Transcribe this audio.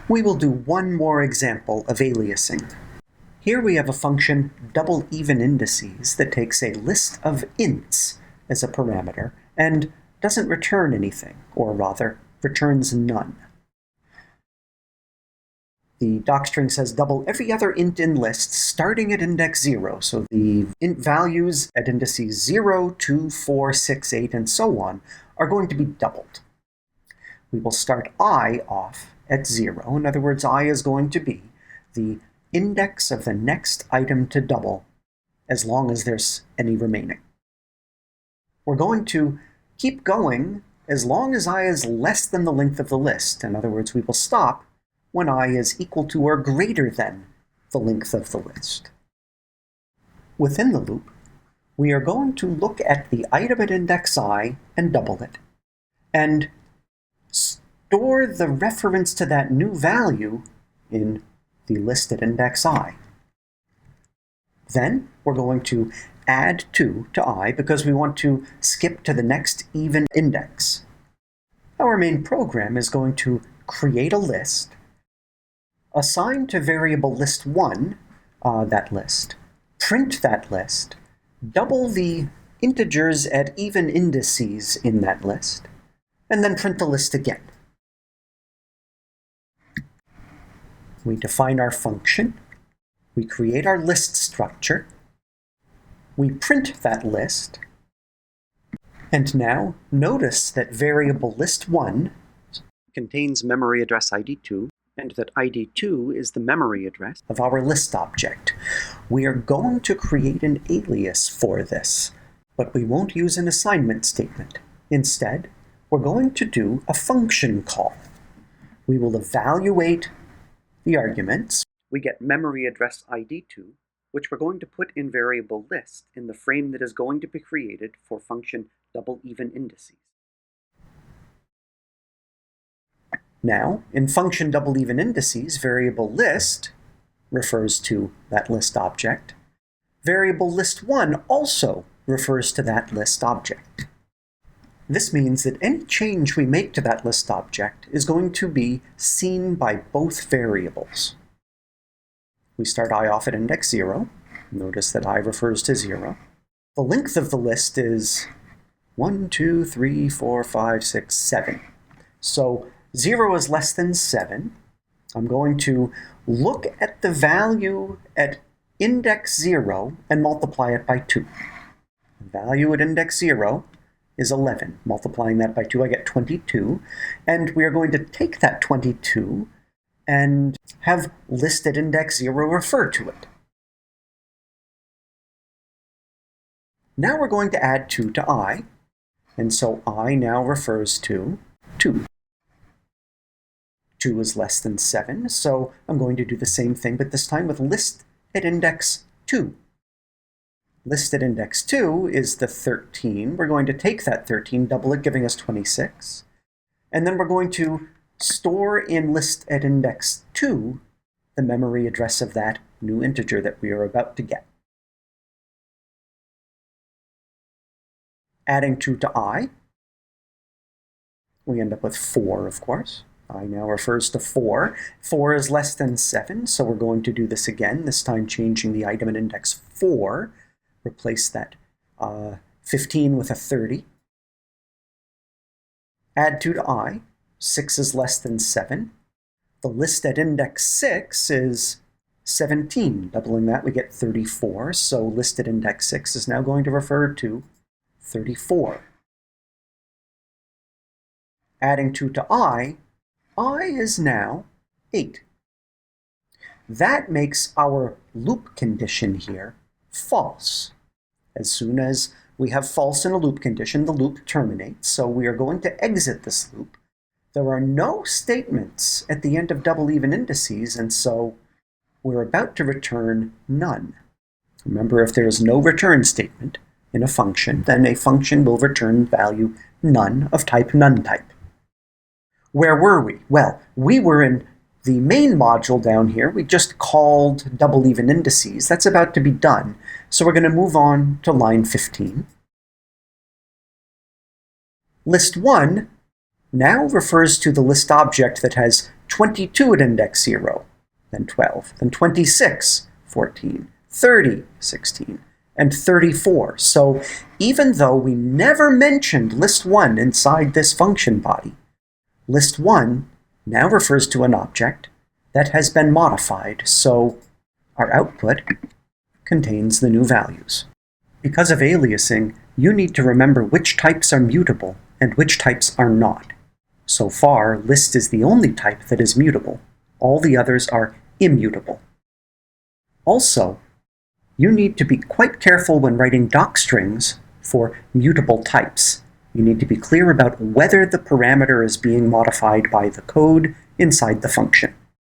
We will do one more example of aliasing. Here we have a function double even indices that takes a list of ints as a parameter and doesn't return anything, or rather, returns none. The docstring says double every other int in list starting at index 0, so the int values at indices 0, 2, 4, 6, 8, and so on are going to be doubled. We will start I off at 0. In other words, I is going to be the index of the next item to double as long as there's any remaining. We're going to keep going as long as I is less than the length of the list. In other words, we will stop when I is equal to or greater than the length of the list. Within the loop, we are going to look at the item at index I and double it, and store the reference to that new value in the list at index I. Then we're going to add 2 to I because we want to skip to the next even index. Our main program is going to create a list, assign to variable list1 that list, print that list, double the integers at even indices in that list, and then print the list again. We define our function, we create our list structure, we print that list, and now notice that variable list1 contains memory address ID2, and that ID2 is the memory address of our list object. We are going to create an alias for this, but we won't use an assignment statement. Instead, we're going to do a function call. We will evaluate the arguments. We get memory address ID2, which we're going to put in variable list in the frame that is going to be created for function double even indices. Now, in function double even indices, variable list refers to that list object. Variable list1 also refers to that list object. This means that any change we make to that list object is going to be seen by both variables. We start I off at index 0. Notice that I refers to 0. The length of the list is 1, 2, 3, 4, 5, 6, 7. So 0 is less than 7. I'm going to look at the value at index 0 and multiply it by 2. The value at index 0 is 11. Multiplying that by 2, I get 22. And we are going to take that 22 and have list at index 0 refer to it. Now we're going to add 2 to I, and so I now refers to 2. 2 is less than 7, so I'm going to do the same thing, but this time with list at index 2. List at index 2 is the 13. We're going to take that 13, double it, giving us 26. And then we're going to store in list at index 2 the memory address of that new integer that we are about to get. Adding 2 to I, we end up with 4, of course. I now refers to 4. 4 is less than 7, so we're going to do this again, this time changing the item at index 4. Replace that 15 with a 30. Add 2 to I. 6 is less than 7. The list at index 6 is 17. Doubling that, we get 34. So list at index 6 is now going to refer to 34. Adding 2 to I is now 8. That makes our loop condition here false. As soon as we have false in a loop condition, the loop terminates, so we are going to exit this loop. There are no statements at the end of double even indices, and so we're about to return none. Remember, if there is no return statement in a function, then a function will return value none of type none type. Where were we? Well, we were in the main module down here. We just called double even indices. That's about to be done. So we're going to move on to line 15. List1 now refers to the list object that has 22 at index 0, then 12, then 26, 14, 30, 16, and 34. So even though we never mentioned list 1 inside this function body, list 1 now refers to an object that has been modified, so our output contains the new values. Because of aliasing, you need to remember which types are mutable and which types are not. So far, list is the only type that is mutable. All the others are immutable. Also, you need to be quite careful when writing docstrings for mutable types. You need to be clear about whether the parameter is being modified by the code inside the function.